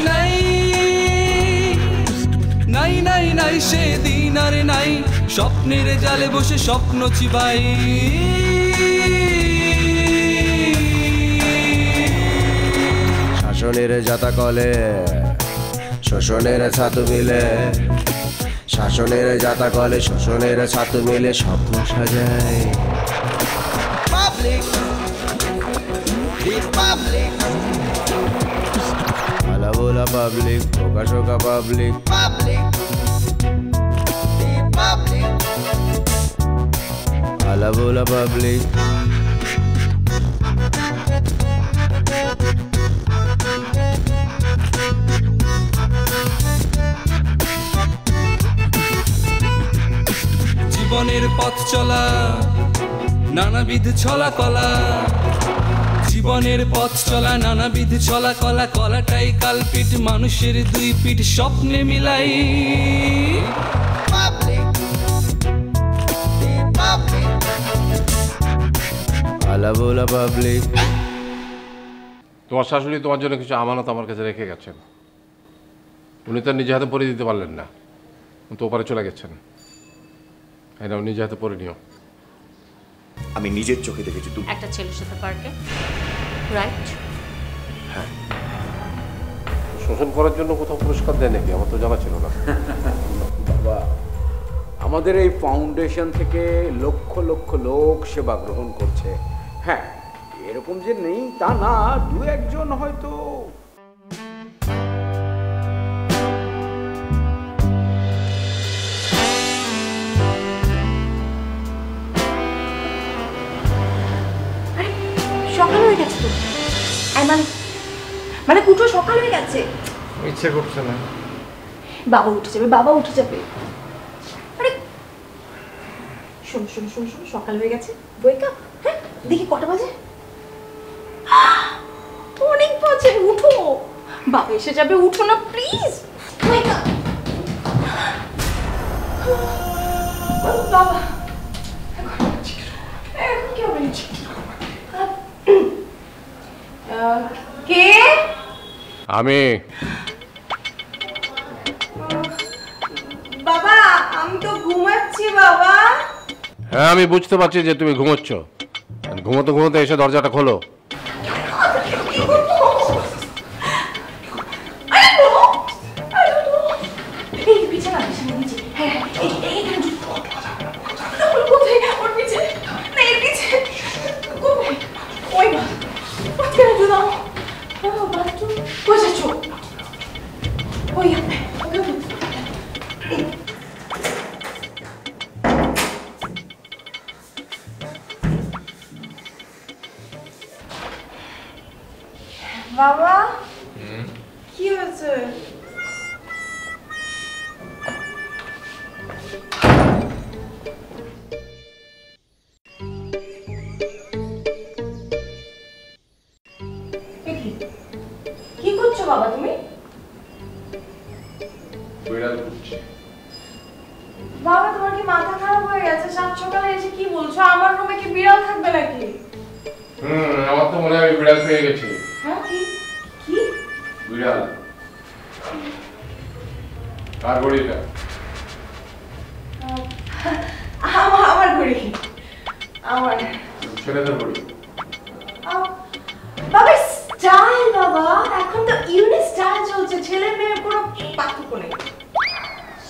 নাই নাই নাই নাই সেদিন আর নাই, স্বপ্নের জালে বসে স্বপ্ন চিবাই। শাসনের জাতা কলে শোষণের ছাতু মিলে, শাসনের জাতা কলে শোষণের ছাতু মিলে স্বপ্ন সাজায়। আলা বোলা পাবলিক, প্রকাশকা পাবলিক, আলা বোলা পাবলিক। জীবনের পথ চলা নানাবিধ ছলা কলা, জীবনের পথ চলা নানাবিধ ছলা কলা, কলাটাই কালপিট মানুষের দুই পিঠ স্বপ্নে মিলাই। আলা বোলা পাবলিক। তোমার শাশুড়ি তোমার জন্য কিছু আমানত আমার কাছে রেখে গেছেন, উনি তো নিজে হাতে পরে দিতে পারলেন না, তো ওপারে চলে গেছেন। এটা নিজে হাতে পরে নিও। আমি নিজের চোখে দেখেছি তুমি একটা ছেলের সাথে পার্কে, রাইট? হ্যাঁ। শোষণ করার জন্য কোথাও পুরস্কার দেয় নাকি? আমার তো জানা ছিল না। বাবা, আমাদের এই ফাউন্ডেশন থেকে লক্ষ লক্ষ লোক সেবা গ্রহণ করছে। হ্যাঁ, এরকম যে নেই তা না, দু একজন হয়তো। সকাল হয়ে গেছে তো, মানে কুটো সকাল হয়ে গেছে। ইচ্ছে করছে না। বাবা উঠে যাবে, বাবা উঠে যাবে। আরে শোনো শোনো শোনো শোনো, সকাল হয়ে গেছে, ওয়েক আপ। হ্যাঁ, দেখি কটা বাজে। অনেক বাজে, উঠো, বাবা এসে যাবে, উঠো না প্লিজ। ওয়েক আপ বাবা। এখন কি হবে? কে? আমি। বাবা, আমি তো ঘুমাচ্ছি বাবা। হ্যাঁ, আমি বুঝতে পারছি যে তুমি ঘুমোচ্ছ। ঘুমোতে ঘুমোতে এসে দরজাটা খোলো। বাবা, কি হয়েছে? কি করছো বাবা তুমি? বাবা, তোমার কি মাথা খারাপ হয়ে গেছে? সাত সকালে এসে কি বলছো? আমার রুমে কি বিড়াল থাকবে নাকি? আমার তো মনে হয় আমি বিড়াল পেয়ে গেছি। হ্যাঁ, কি কি বিড়াল? কার ঘড়িটা? আমার ঘড়ি। আমার ছেলেদের ঘড়ি। বাবা, স্টাইল বাবা, এখন তো ইউনিক স্টাইল চলছে, ছেলে মেয়ে কোনো পার্থক্য নেই।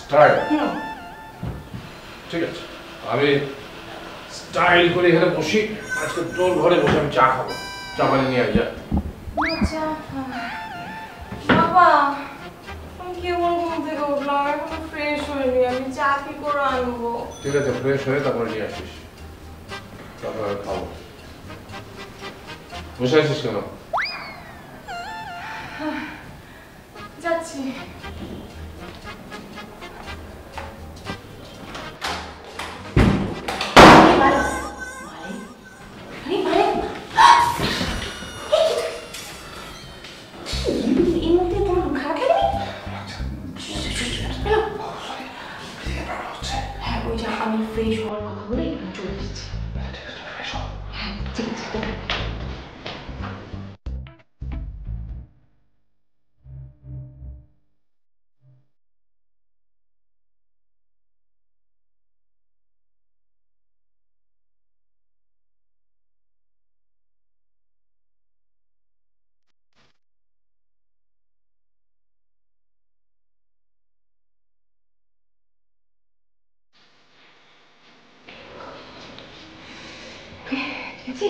স্টাইল? ঠিক আছে, আমি স্টাইল করে এখানে বসি। আজকে তোর ঘরে বসে আমি চা খাবো। চা বানিয়ে নিয়ে যা। আচ্ছা বাবা, আমি কেমন ঘুম থেকে উঠলাম, এখন ফ্রেশ হয়নি, আমি চা কি করে আনবো? ঠিক আছে, ফ্রেশ হয়ে তারপরে নিয়ে আসিস, তারপরে খাবো। বসে আছিস কেন? যাচ্ছি। আমি ফ্রেশ হওয়ার কথা বলে এখানে চলে এসেছি। হ্যাঁ, ঠিক আছে। ঠিক আছে?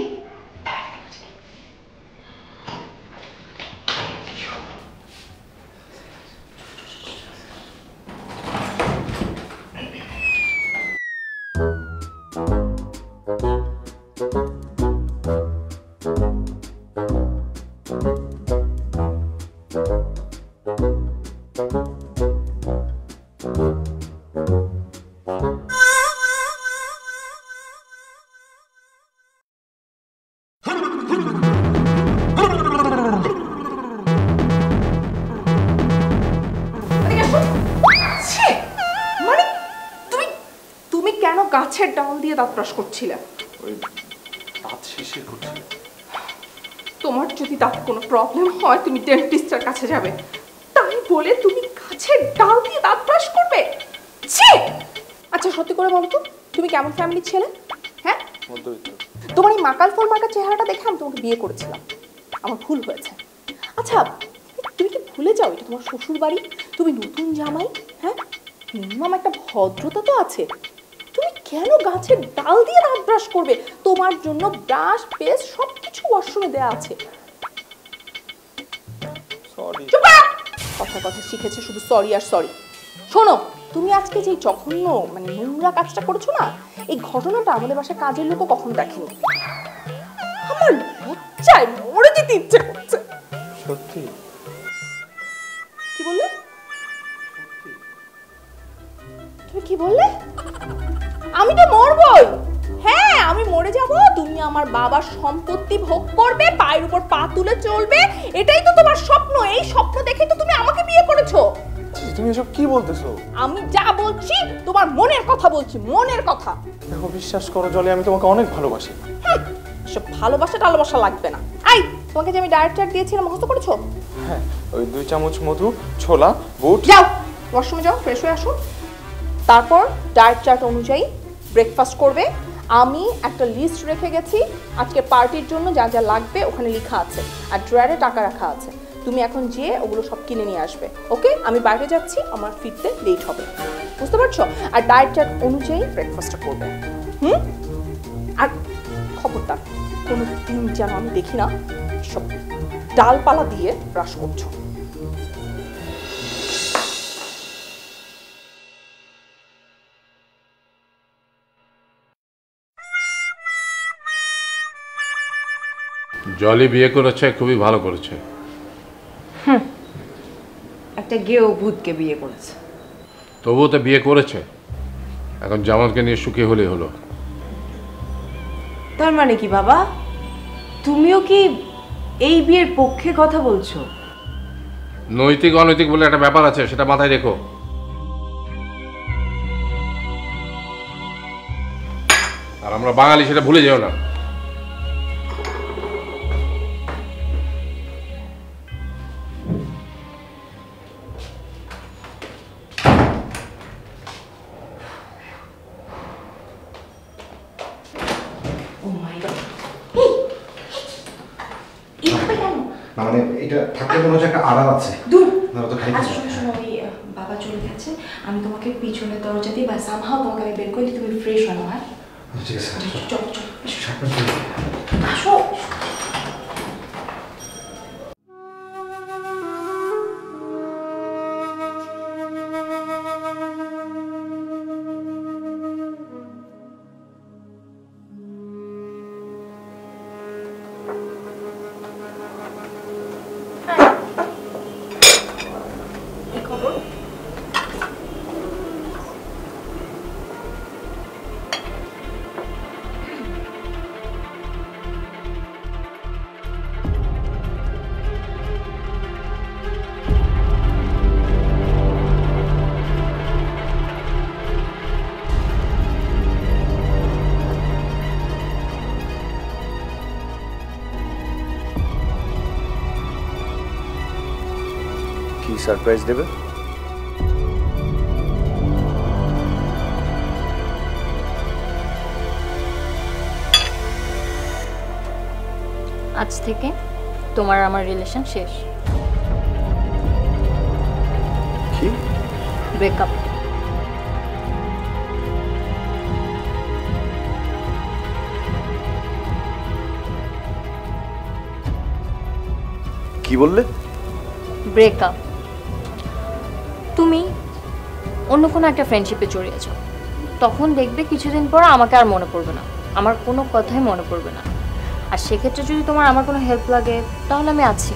গাছের ডাল দিয়ে দাঁত ব্রাশ করছিলে? দাঁত শিরশির করছিল। তোমার যদি দাঁত কোনো প্রবলেম হয় তুমি ডেন্টিস্টের কাছে যাবে, তাই বলে তুমি গাছের ডাল দিয়ে দাঁত ব্রাশ করবে? ছি! আচ্ছা সত্যি করে বলো তো, তুমি কেমন ফ্যামিলির ছেলে? হ্যাঁ, মধ্যবিত্ত। তোমার এই মাকাল ফল মার্কা চেহারাটা দেখে আমি তোমাকে বিয়ে করেছিলাম, আমার ভুল হয়েছে। আচ্ছা তুমি কি ভুলে যাও এটা তোমার শ্বশুর বাড়ি, তুমি নতুন জামাই? হ্যাঁ, মিনিমাম একটা ভদ্রতা তো আছে। তুমি কেন গাছের ডাল দিয়ে দাঁত ব্রাশ করবে? তোমার জন্য ব্রাশ পেস্ট সবকিছু ওয়াশরুমে দেয়া আছে। সরি। কথা কথা শিখেছে শুধু সরি আর সরি। শোনো, তুমি আজকে যে জঘন্য মানে নোংরা কাজটা করেছো না, এই ঘটনাটা আমাদের বাসায় কাজের লোকও কখনো দেখেনি। আমার লজ্জায় মরে যেতে ইচ্ছে করছে। সত্যি? কি বললে? তুমি কি বললে? আমি তো মরবই। হ্যাঁ, আমি মরে যাব, তুমি আমার বাবার সম্পত্তি ভোগ করবে, পায়ের উপর পা তুলে চলবে, এটাই তো তোমার স্বপ্ন। এই স্বপ্ন দেখেই তো তুমি আমাকে বিয়ে করেছো। তুমি এসব কি বলতেছো? আমি যা বলছি তোমার মনের কথা বলছি, মনের কথা। দেখো বিশ্বাস করো জলে, আমি তোমাকে অনেক ভালোবাসি। সব ভালোবাসা টালোবাসা লাগবে না। আই, তোমাকে যে আমি ডায়েট চার্ট দিয়েছিলাম মুখস্থ করেছো? হ্যাঁ, ওই 2 চামচ মধু, ছোলা, বুট। যাও ওয়াশরুমে যাও, ফ্রেশ হয়ে আসো। তারপর ডায়েট চার্ট অনুযায়ী ব্রেকফাস্ট করবে। আমি একটা লিস্ট রেখে গেছি আজকে পার্টির জন্য, যা যা লাগবে ওখানে লেখা আছে, আর ড্রয়ারে টাকা রাখা আছে। তুমি এখন যেয়ে ওগুলো সব কিনে নিয়ে আসবে। ওকে, আমি বাইরে যাচ্ছি, আমার ফিরতে লেট হবে, বুঝতে পারছো? আর ডায়েট চার্ট অনুযায়ী ব্রেকফাস্টটা করবে। আর খবরদার কোনো দিন যেন আমি দেখি না সব ডালপালা দিয়ে ব্রাশ করছো। জলি বিয়ে করেছে, খুবই ভালো করেছে। একটা গেও ভূতকে বিয়ে করেছে। তবুও তো বিয়ে করেছে, এখন জামালকে নিয়ে সুখী হলেই হলো। তার মানে কি বাবা, তুমিও কি এই বিয়ের পক্ষে কথা বলছো? নৈতিক অনৈতিক বলে একটা ব্যাপার আছে, সেটা মাথায় রেখো। আর আমরা বাঙালি, সেটা ভুলে যেও না। না মানে এটা থাকলে মনে হচ্ছে একটা আড়াল আছে। দূর। না তো খালি আচ্ছা শোনো শোনো, ওই বাবা চলে গেছে, আমি তোমাকে পিছনে দরজা দিই বা সামহাও তোমাকে আমি বের করে দিই, তুমি ফ্রেশ হও। হ্যাঁ ঠিক আছে, চলো চলো সাবধানে। আসো। কি সারপ্রাইজ দেবে? আজ থেকে তোমার আমার রিলেশন শেষ। কি? ব্রেকআপ। কি বললে? ব্রেকআপ। তুমি অন্য কোনো একটা ফ্রেন্ডশিপে জড়িয়ে যাও, তখন দেখবে কিছুদিন পর আমাকে আর মনে পড়বে না, আমার কোনো কথাই মনে পড়বে না। আর সেক্ষেত্রে যদি তোমার আমার কোনো হেল্প লাগে তাহলে আমি আছি।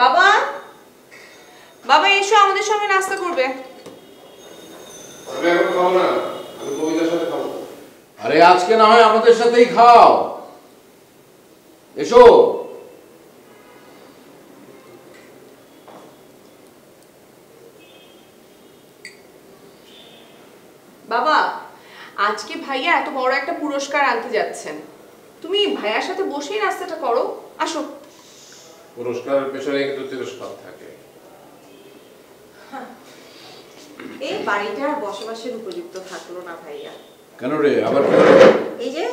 বাবা, বাবা এসো আমাদের সঙ্গে নাস্তা করবে। আমি এখন খাবো না, আমি কবিতার সাথে খাবো। আরে আজকে না হয় আমাদের সাথেই খাও, এসো। বাবা, আজকে ভাইয়া এত বড় একটা পুরস্কার আনতে যাচ্ছেন, তুমি ভাইয়ার সাথে বসেই নাস্তাটা করো, আসো। পুরস্কারের পেছনে কিন্তু তিরস্কার থাকে। এই বাড়িটা আর বসবাসের উপযুক্ত থাকলো না ভাইয়া। কেন রে, আবার এই যে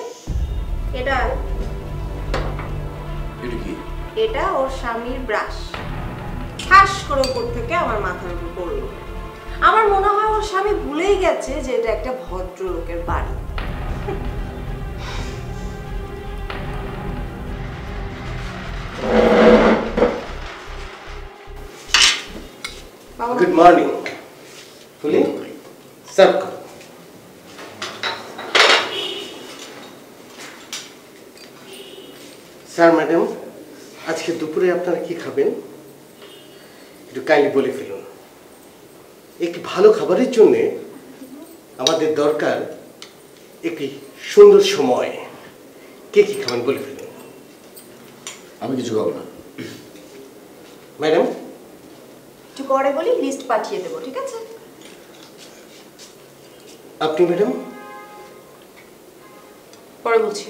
এটা কি? এটা ওর স্বামীর ব্রাশ, ঠাস করে উপর থেকে আমার মাথার উপর পড়লো। আমার মনে হয় ওর স্বামী ভুলেই গেছে যে এটা একটা ভদ্রলোকের বাড়ি। গুড মর্নিং ফুলি, সার্ভ করো। স্যার ম্যাডাম, আজকে দুপুরে আপনারা কি খাবেন একটু কাইন্ডলি বলে ফেলুন। একটি ভালো খাবারের জন্য আমাদের দরকার একটি সুন্দর সময়। কে কি খাবেন বলে ফেলুন। আমি কিছু খাবো না। ম্যাডাম একটু পরে বলি, লিস্ট পাঠিয়ে দেবো, ঠিক আছে? আপনি ম্যাডাম? পরে বলছি।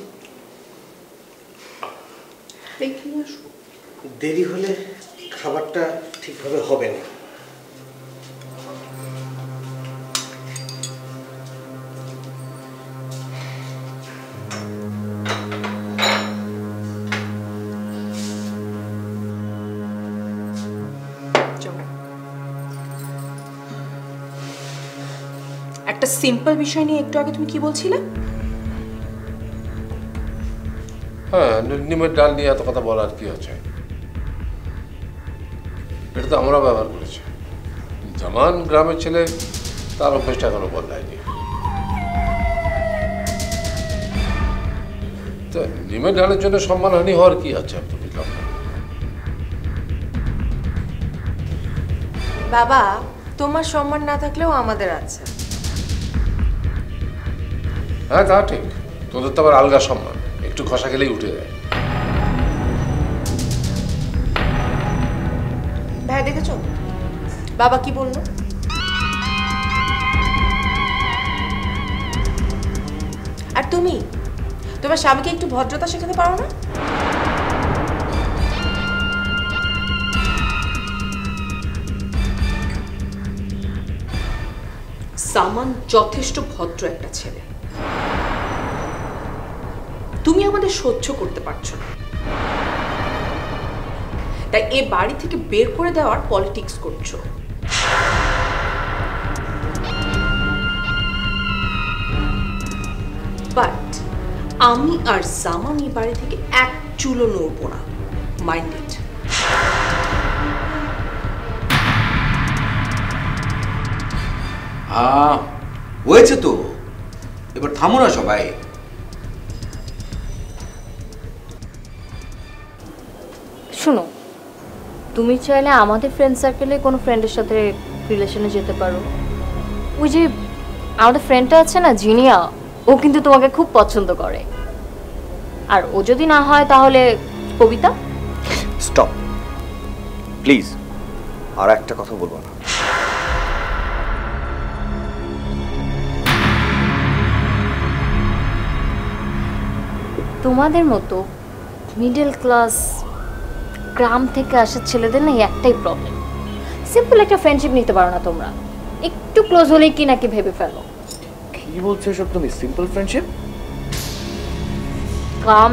দেরি হলে খাবারটা ঠিকভাবে হবে না। একটা সিম্পল বিষয় নিয়ে একটু আগে তুমি কি বলছিলে? হ্যাঁ, নিমের ডাল নিয়ে এত কথা বলার কি আছে? এটা তো আমরা ব্যবহার করেছি। জামান গ্রামের ছেলে, তার অভ্যেসটা এখনো বদলায়নি। তো নিমের ডালের জন্য সম্মানহানি হওয়ার কি আছে? আমি তো বুঝলাম না। বাবা, তোমার সম্মান না থাকলেও আমাদের আছে। হ্যাঁ, তা ঠিক। তোদের তো আবার আলগা সম্মান, একটু খসা গেলেই উঠে যায়। ভাই দেখেছো বাবা কি বললো? আর তুমি তোমার স্বামীকে একটু ভদ্রতা শেখাতে পারো না? সামান যথেষ্ট ভদ্র একটা ছেলে, তুমি আমাদের সহ্য করতে পারছো না, তাই এ বাড়ি থেকে বের করে দেওয়ার পলিটিক্স করছো। বাট আমি আর জামান এই বাড়ি থেকে এক চুলো নড়বো না, মাইন্ড ইট। হয়েছে তো, এবার থামো না সবাই। শোনো, তুমি চাইলে আমাদের ফ্রেন্ড সার্কেলে কোনো ফ্রেন্ডের সাথে রিলেশনে যেতে পারো। ওই যে আমাদের ফ্রেন্ডটা আছে না, জিনিয়া, ও কিন্তু তোমাকে খুব পছন্দ করে। আর ও যদি না হয় তাহলে কবিতা। স্টপ প্লিজ, আর একটা কথা বলবো না। তোমাদের মতো মিডল ক্লাস গ্রাম থেকে আসা ছেলেদের না একটাই প্রবলেম, সিম্পল একটা ফ্রেন্ডশিপ নিতে পারো না তোমরা? একটু ক্লোজ হলেই কি নাকি ভেবে ফেলো। কি বলছো এসব তুমি? Simple friendship? Come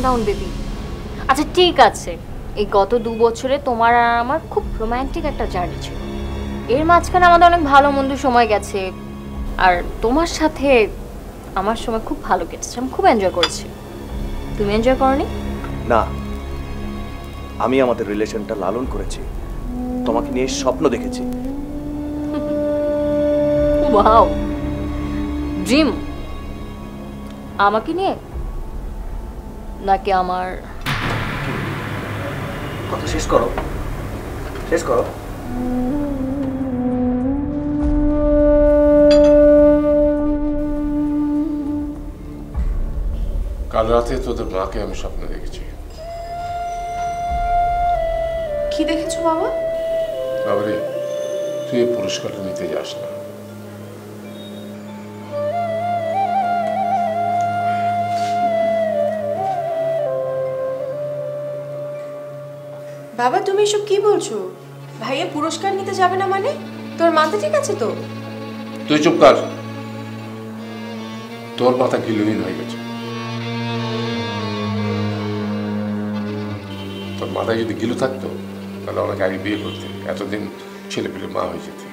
down baby. আচ্ছা ঠিক আছে, এই গত 2 বছরে তোমার আর আমার খুব রোমান্টিক একটা জার্নি ছিল। এর মাঝখানে আমাদের অনেক ভালো মন্দ সময় গেছে, আর তোমার সাথে আমার সময় খুব ভালো কেটেছে, আমি খুব এনজয় করেছি। তুমি এনজয় করনি? না, আমি আমাদের রিলেশনটা লালন করেছি, তোমাকে নিয়ে স্বপ্ন দেখেছি। Wow, dream. আমাকে নিয়ে নাকি আমার? কথা শেষ করো, শেষ করো। কাল রাতে তোদের মাকে আমি স্বপ্নে দেখেছি। কি দেখেছো বাবা? বাবারে, তুই এই পুরস্কারটা নিতে যাস না। বাবা তুমি এসব কি বলছো? ভাইয়া পুরস্কার নিতে যাবে না মানে? তোর মাথা ঠিক আছে তো? তুই চুপ কর, তোর মাথা গিলহীন হয়ে গেছে। তোর মাথায় যদি গিলু থাকতো তাহলে অনেক আগে বিয়ে করতে, এতদিন ছেলে পেলে মা হয়ে যেতে।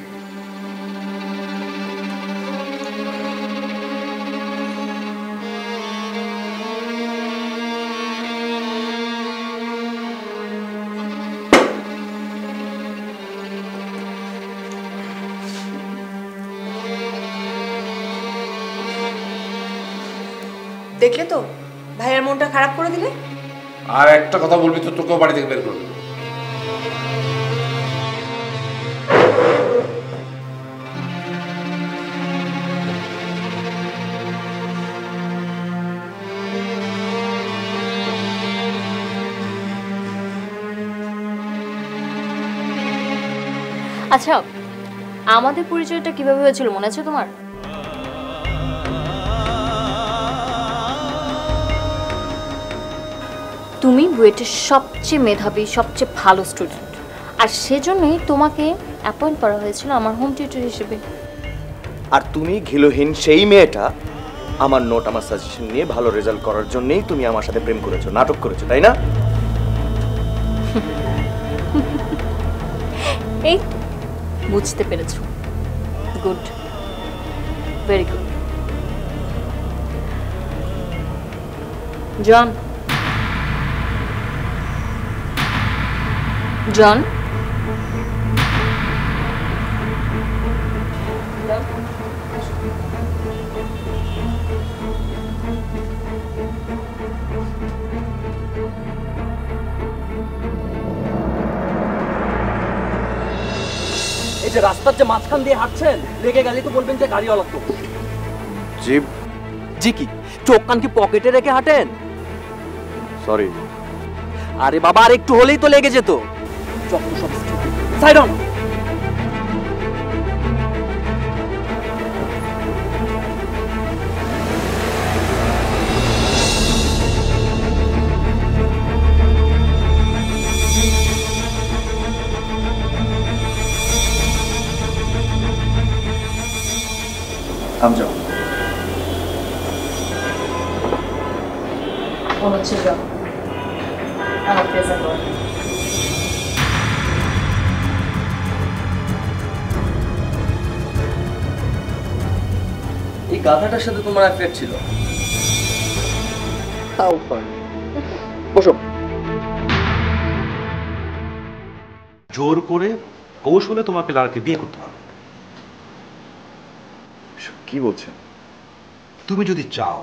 দেখলে তো ভাইয়ার মনটা খারাপ করে দিলে। আর একটা কথা বলবি তো তোকেও বাড়ি থেকে বের করে দেবে। আচ্ছা, আমাদের পরিচয়টা কিভাবে হয়েছিল মনে আছে তোমার? তুমি বুয়েটের সবচেয়ে মেধাবী, সবচেয়ে ভালো স্টুডেন্ট, আর সেজন্যই তোমাকে অ্যাপয়েন্ট করা হয়েছিল আমার হোম টিউটর হিসেবে। আর তুমি ঘিলহীন সেই মেয়েটা আমার নোট, আমার সাজেশন নিয়ে ভালো রেজাল্ট করার জন্যই তুমি আমার সাথে প্রেম করেছো, নাটক করেছো, তাই না? এই বুঝতে পেরেছো, গুড, ভেরি গুড। জন, জন, এই যে রাস্তার যে মাঝখান দিয়ে হাঁটছেন, রেগে গেলে তো বলবেন যে গাড়িওয়ালা তো। জি জি কি চোখ কান কি পকেটে রেখে হাঁটেন? সরি। আরে বাবা, আর একটু হলেই তো লেগে যেত। Side on. যাও। হচ্ছে জন আমার প্রেজেন্ট বয়। এই গাধাটার সাথে তোমার অ্যাফেয়ার ছিল? How funny. বসো। জোর করে কৌশলে তোমাকে লারাকে বিয়ে করতে হবে। কি বলছেন? তুমি যদি চাও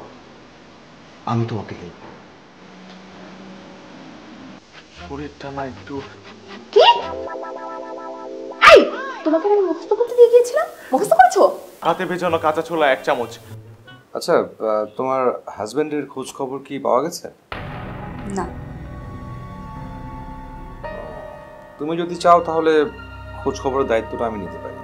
আমি তোমাকে হেল্প। শরীরটা না একটু। কি? এই তোমাকে আমি মুখস্থ করতে দিয়ে গিয়েছিলাম, মুখস্থ করেছো? হাতে ভেজানো কাঁচা ছোলা 1 চামচ। আচ্ছা, তোমার হাজবেন্ডের খোঁজ খবর কি পাওয়া গেছে? না। তুমি যদি চাও তাহলে খোঁজ খবরের দায়িত্বটা আমি নিতে পারি।